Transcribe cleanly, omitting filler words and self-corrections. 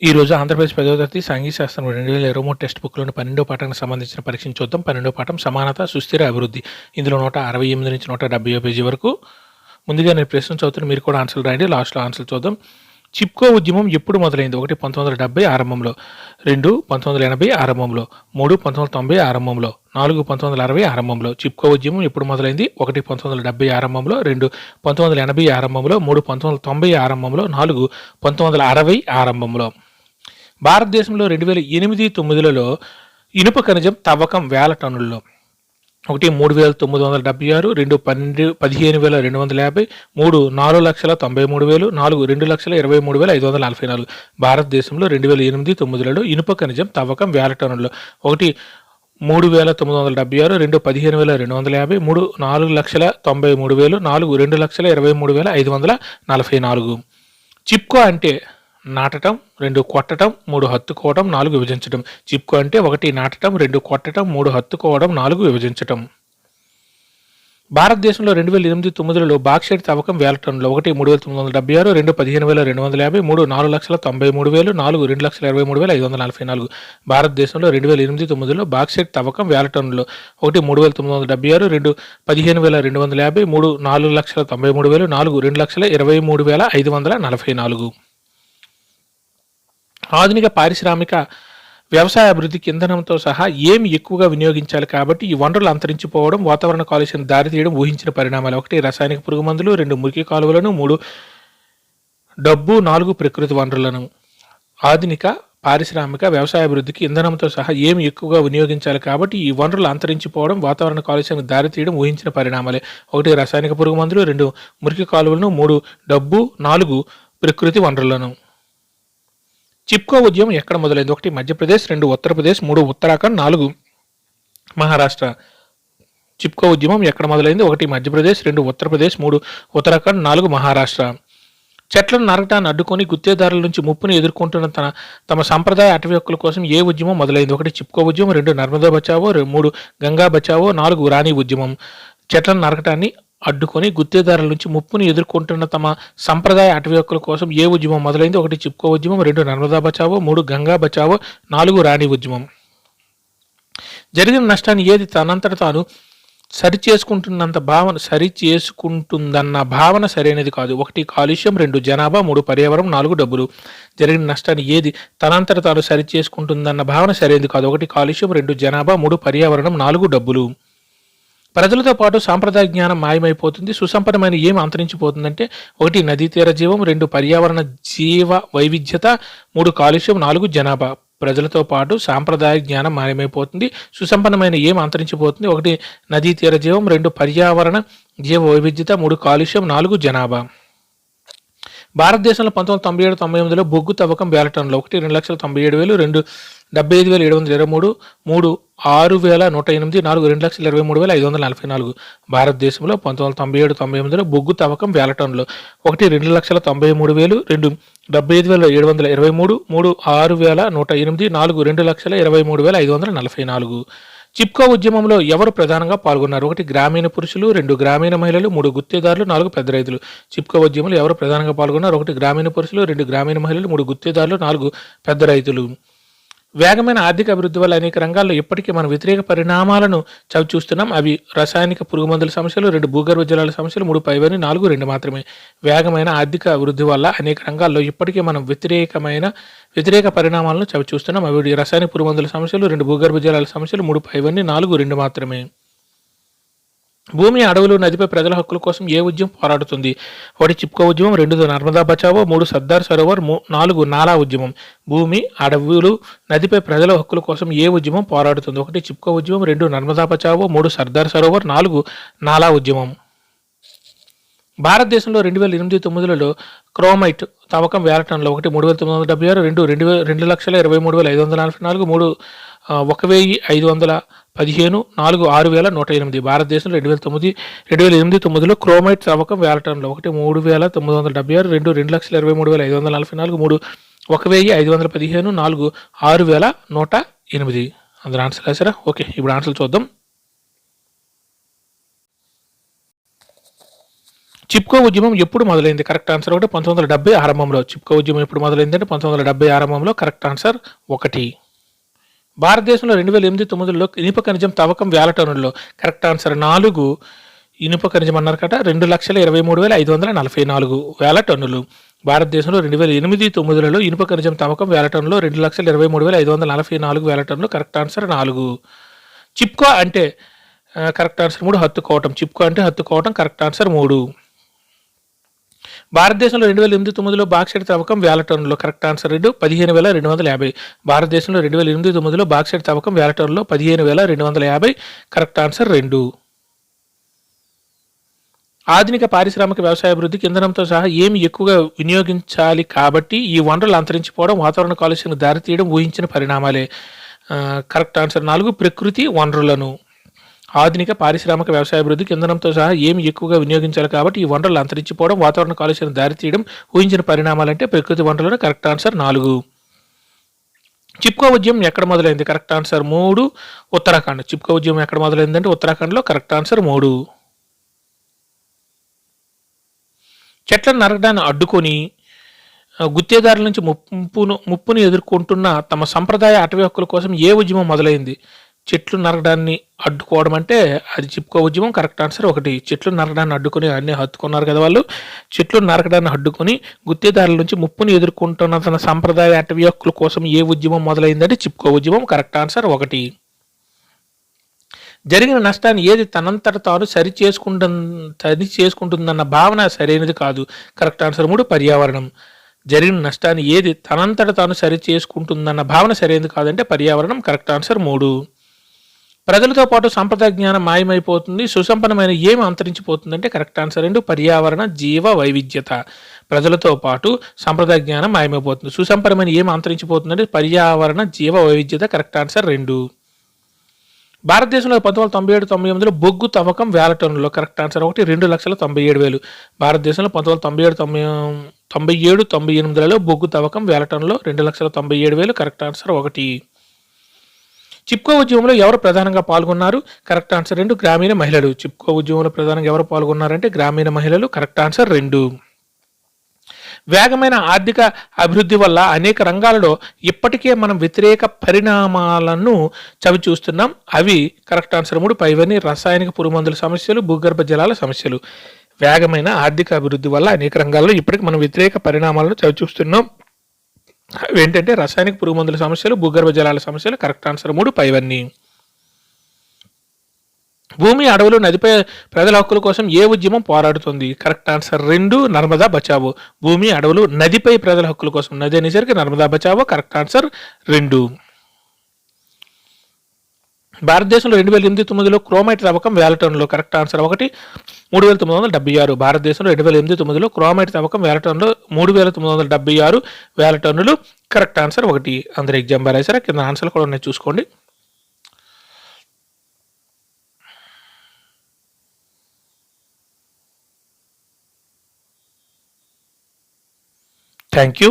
ఈరోజు ఆంధ్రప్రదేశ్ 10వ తరగతి సాంఘిక శాస్త్రం 2023 టెక్స్ట్ బుక్లోని 12వ పాఠానికి సంబంధించిన పరీక్షను చూద్దాం. 12వ పాఠం సమానత, సుస్థిర అభివృద్ధి. ఇందులో 168 నుంచి 170 పేజీ వరకు. ముందుగా నేను ప్రశ్న చదువుతాను, మీరు కూడా ఆన్సర్లు రాయండి. లాస్ట్లో ఆన్సర్లు చూద్దాం. చిప్కో ఉద్యమం ఎప్పుడు మొదలైంది? 1 1970 ఆరంభంలో, 2 1980 ఆరంభంలో, 3 1990 ఆరంభంలో, 4 1960 ఆరంభంలో. చిప్కో ఉద్యమం ఎప్పుడు మొదలైంది? 1 1970 ఆరంభంలో, 2 1980 ఆరంభంలో, 3 1990 ఆరంభంలో, 4 1960 ఆరంభంలో. భారతదేశంలో 2008-9లలో ఇనుప ఖనిజం తవ్వకం వేల టన్నుల్లో. 1 3,976, 2 15,250, 3 4,93,000, 4 2,23,544. భారతదేశంలో 2008-9లలో ఇనుప ఖనిజం తవ్వకం వేల టన్నుల్లో. 1 3,976, 2 15,250, 3 4,93,000, 4 2,23,544. చిప్కో అంటే నాటటం, 2 కొట్టడం, 3 హత్తుకోవడం, 4 విభజించడం. చిప్కో అంటే 1 నాటటం, 2 కొట్టడం, 3 హత్తుకోవడం, 4 విభజించటం. భారతదేశంలో 2008-9లలో బాక్సైట్ తవ్వకం వేల టన్నులు. 1 3,976, 2 15,250, 3 4,93,000, 4 2,23,544. భారతదేశంలో 2008-9లలో బాక్సైట్ తవ్వకం వేల టన్నులు. 1 3,976, 2 15,250, 3 4,93,000, 4 2,23,544. ఆధునిక పారిశ్రామిక వ్యవసాయ అభివృద్ధికి ఇంధనంతో సహా ఏమి ఎక్కువగా వినియోగించాలి? కాబట్టి ఈ వనరులు అంతరించిపోవడం, వాతావరణ కాలుష్యం దారితీయడం ఊహించిన పరిణామాలు. 1 రసాయనిక పురుగు మందులు, 2 మురికి కాలువలను, 3 డబ్బు, 4 ప్రకృతి వనరులను. ఆధునిక పారిశ్రామిక వ్యవసాయ అభివృద్ధికి ఇంధనంతో సహా ఏమి ఎక్కువగా వినియోగించాలి? కాబట్టి ఈ వనరులు అంతరించిపోవడం, వాతావరణ కాలుష్యానికి దారితీయడం ఊహించిన పరిణామాలే. 1 రసాయనిక పురుగు మందులు, 2 మురికి కాలువలను, 3 డబ్బు, 4 ప్రకృతి వనరులను. చిప్కో ఉద్యమం ఎక్కడ మొదలైంది? 1 మధ్యప్రదేశ్, 2 ఉత్తరప్రదేశ్, 3 ఉత్తరాఖండ్, 4 మహారాష్ట్ర. చిప్కో ఉద్యమం ఎక్కడ మొదలైంది? 1 మధ్యప్రదేశ్, 2 ఉత్తరప్రదేశ్, 3 ఉత్తరాఖండ్, 4 మహారాష్ట్ర. చెట్లను నరకటాన్ని అడ్డుకొని గుత్తేదారుల నుంచి ముప్పును ఎదుర్కొంటున్న తమ సంప్రదాయ అటవీ హక్కుల కోసం ఏ ఉద్యమం మొదలైంది? 1 చిప్కో ఉద్యమం, 2 నర్మదా బచావో, 3 గంగా బచావో, 4 రాణి ఉద్యమం. చెట్లను నరకటాన్ని అడ్డుకొని గుత్తేదారుల నుంచి ముప్పును ఎదుర్కొంటున్న తమ సంప్రదాయ అటవీ హక్కుల కోసం ఏ ఉద్యమం మొదలైంది? 1 చిప్కో ఉద్యమం, 2 నర్మదా బచావో, 3 గంగా బచావో, 4 రాణి ఉద్యమం. జరిగిన నష్టాన్ని ఏది తనంతట తాను సరిచేసుకుంటుందన్న భావన సరైనది కాదు. 1 కాలుష్యం, 2 జనాభా, 3 పర్యావరణం, 4 డబ్బులు. జరిగిన నష్టాన్ని ఏది తనంతట తాను సరిచేసుకుంటుందన్న భావన సరైనది కాదు. 1 కాలుష్యం, 2 జనాభా, 3 పర్యావరణం, 4 డబ్బులు. ప్రజలతో పాటు సాంప్రదాయ జ్ఞానం మాయమైపోతుంది. సుసంపన్నమైన ఏమి అంతరించిపోతుందంటే 1 నదీ తీర జీవం, 2 పర్యావరణ జీవ వైవిధ్యత, 3 కాలుష్యం, 4 జనాభా. ప్రజలతో పాటు సాంప్రదాయ జ్ఞానం మాయమైపోతుంది. సుసంపన్నమైన ఏమి అంతరించిపోతుంది? 1 నదీ తీర జీవం, 2 పర్యావరణ జీవ వైవిధ్యత, 3 కాలుష్యం, 4 జనాభా. భారతదేశంలో 1997-98లో బొగ్గు తవ్వకం వేల టన్నులు. 1 2,97,000, 2 75,723, 3 6,108, 4 2,23,544. భారతదేశంలో 1997-98లో బొగ్గు తవ్వకం వేల టన్నులు. 1 2,93,000, 2 75,723, 3 6,108, 4 2,23,544. చిప్కో ఉద్యమంలో ఎవరు ప్రధానంగా పాల్గొన్నారు? 1 గ్రామీణ పురుషులు, 2 గ్రామీణ మహిళలు, 3 గుత్తేదారులు, 4 పెద్ద రైతులు. చిప్కో ఉద్యమంలో ఎవరు ప్రధానంగా పాల్గొన్నారు? 1 గ్రామీణ పురుషులు, 2 గ్రామీణ మహిళలు, 3 గుత్తేదారులు, 4 పెద్ద రైతులు. వేగమైన ఆర్థిక అభివృద్ధి వల్ల అనేక రంగాల్లో ఇప్పటికీ మనం వ్యతిరేక పరిణామాలను చవిచూస్తున్నాం. అవి రసాయనిక పురుగు మందుల సమస్యలు, 2 భూగర్భ జలాల సమస్యలు, 3 పైవని, 4 2 మాత్రమే. వేగమైన ఆర్థిక అభివృద్ధి వల్ల అనేక రంగాల్లో ఇప్పటికీ మనం వ్యతిరేక పరిణామాలను చవిచూస్తున్నాం. అవి రసాయనిక పురుగు మందుల సమస్యలు, 2 భూగర్భ జలాల సమస్యలు, 3 పైవని, 4 2 మాత్రమే. భూమి, అడవులు, నదిపై ప్రజల హక్కుల కోసం ఏ ఉద్యమం పోరాడుతుంది? 1 చిప్కో ఉద్యమం, 2 నర్మదా బచావో, 3 సర్దార్ సరోవర్, 4 నాలా ఉద్యమం. భూమి, అడవులు, నదిపై ప్రజల హక్కుల కోసం ఏ ఉద్యమం పోరాడుతుంది? 1 చిప్కో ఉద్యమం, 2 నర్మదా బచావో, 3 సర్దార్ సరోవర్, 4 నాలా ఉద్యమం. భారతదేశంలో 2008-9లలో క్రోమైట్ తవ్వకం వేల టన్నులు. 1 3,976, 2 2,23,544, 3 1,515, 4 6,108. భారతదేశంలో 2008-9లో క్రోమైట్ తవ్వకం వేల టన్నులు. 1 3,976, 2 2,23,544, 3 1,515, 4 6,108. అందరూ ఆన్సర్ రాశారా? ఓకే, ఇప్పుడు ఆన్సర్లు చూద్దాం. చిప్కో ఉద్యమం ఎప్పుడు మొదలైంది? కరెక్ట్ ఆన్సర్ ఒకటి. 1970 ఆరంభంలో. చిప్కో ఉద్యమం ఎప్పుడు మొదలైందంటే 1970 ఆరంభంలో. కరెక్ట్ ఆన్సర్ ఒకటి. భారతదేశంలో 2008-9లో ఇనుప ఖనిజం తవ్వకం వేల టన్నుల్లో. Correct answer 4. ఇనుప ఖనిజం అన్నారు కదా, 2,23,544 వేల టన్నులు. భారతదేశంలో 2008-9లలో ఇనుప ఖనిజం తవ్వకం వేల టన్నులో 2,23,544 వేల టన్నులు. Correct answer 4. చిప్కో అంటే కరెక్ట్ ఆన్సర్ 3 హత్తుకోవటం. చిప్కో అంటే హత్తుకోవటం. Correct answer 3. భారతదేశంలో 2008-9లో బాక్సైట్ తవ్వకం వేల టన్నులు. Correct answer 2. 15,250. భారతదేశంలో 2008-9లో బాక్సైట్ తవ్వకం వేల టన్నులో 15,250. Correct answer 2. ఆధునిక పారిశ్రామిక వ్యవసాయాభివృద్ధికి ఇంధనంతో సహా ఏమి ఎక్కువగా వినియోగించాలి కాబట్టి ఈ వనరులు అంతరించిపోవడం, వాతావరణ కాలుష్యానికి దారితీయడం ఊహించిన పరిణామాలే. Correct answer 4. ప్రకృతి వనరులను. ఆధునిక పారిశ్రామిక వ్యవసాయాభివృద్ధికి ఇంధనంతో సహా ఏమి ఎక్కువగా వినియోగించాలి కాబట్టి ఈ వనరులు అంతరించిపోవడం, వాతావరణ కాలుష్యానికి దారితీయడం ఊహించిన పరిణామాలంటే ప్రకృతి వనరులను. Correct answer 4. చిప్కో ఉద్యమం ఎక్కడ మొదలైంది? Correct answer 3. ఉత్తరాఖండ్. చిప్కో ఉద్యమం ఎక్కడ మొదలైందంటే ఉత్తరాఖండ్లో. Correct answer 3. చెట్లను నరకడాన్ని అడ్డుకొని గుత్తేదారుల నుంచి ముప్పును ఎదుర్కొంటున్న తమ సంప్రదాయ అటవీ హక్కుల కోసం ఏ ఉద్యమం మొదలైంది? చెట్లు నరకడాన్ని అడ్డుకోవడం అంటే అది చిప్కో ఉద్యమం. Correct answer 1. చెట్లు నరకడాన్ని అడ్డుకొని అన్నీ హత్తుకున్నారు కదా వాళ్ళు. చెట్లు నరకడాన్ని అడ్డుకొని గుత్తేదారుల నుంచి ముప్పును ఎదుర్కొంటున్న తన సంప్రదాయ అటవీ హక్కుల కోసం ఏ ఉద్యమం మొదలైందంటే చిప్కో ఉద్యమం. Correct answer 1. జరిగిన నష్టాన్ని ఏది తనంతట తాను సరి చేసుకుంటుందన్న భావన సరైనది కాదు. Correct answer 3. పర్యావరణం. జరిగిన నష్టాన్ని ఏది తనంతట తాను సరి చేసుకుంటుందన్న భావన సరైనది కాదంటే పర్యావరణం. Correct answer 3. ప్రజలతో పాటు సంప్రదాయ జ్ఞానం మాయమైపోతుంది, సుసంపన్నమైన ఏమి అంతరించిపోతుందంటే కరెక్ట్ ఆన్సర్ 2. పర్యావరణ జీవ వైవిధ్యత. ప్రజలతో పాటు సంప్రదాయ జ్ఞానం మాయమైపోతుంది, సుసంపన్నమైన ఏమి అంతరించిపోతుందంటే పర్యావరణ జీవ వైవిధ్యత. Correct answer 2. భారతదేశంలో 1997-98లో బొగ్గు తవ్వకం వేల టన్నుల్లో. Correct answer 1. 2,97,000. భారతదేశంలో 1997-98లలో బొగ్గు తవ్వకం వేల టన్నుల్లో 2,97,000. Correct answer 1. చిప్కో ఉద్యమంలో ఎవరు ప్రధానంగా పాల్గొన్నారు? Correct answer 2. గ్రామీణ మహిళలు. చిప్కో ఉద్యమంలో ప్రధానంగా ఎవరు పాల్గొన్నారంటే గ్రామీణ మహిళలు. Correct answer 2. వేగమైన ఆర్థిక అభివృద్ధి వల్ల అనేక రంగాలలో ఇప్పటికే మనం వ్యతిరేక పరిణామాలను చవి చూస్తున్నాం. అవి కరెక్ట్ ఆన్సర్ 3. పైవన్నీ రసాయనిక పురుగుమందుల సమస్యలు, భూగర్భ జలాల సమస్యలు. వేగమైన ఆర్థిక అభివృద్ధి వల్ల అనేక రంగాల్లో ఇప్పటికీ మనం వ్యతిరేక పరిణామాలను చవి చూస్తున్నాం. ఏంటంటే రసాయనిక పురుగుమందుల సమస్యలు, భూగర్భ జలాల సమస్యలు. Correct answer 3. పైవన్నీ. భూమి, అడవులు, నదిపై ప్రజల హక్కుల కోసం ఏ ఉద్యమం పోరాడుతుంది? Correct answer 2. నర్మదా బచావో. భూమి, అడవులు, నదిపై ప్రజల హక్కుల కోసం. నది అనేసరికి నర్మదా బచావో. Correct answer 2. భారతదేశంలో 2008-9లో క్రోమైట్ తవ్వకం వేల టన్నులు. Correct answer 1. 3,976. భారతదేశంలో 2008-9లో క్రోమైట్ తవ్వకం వేల టన్నులు 3,976 వేల టన్నులు. Correct answer 1. అందరూ ఎగ్జామ్ బాగా కింద ఆన్సర్లు కూడా ఉన్నాయి చూసుకోండి. Thank you.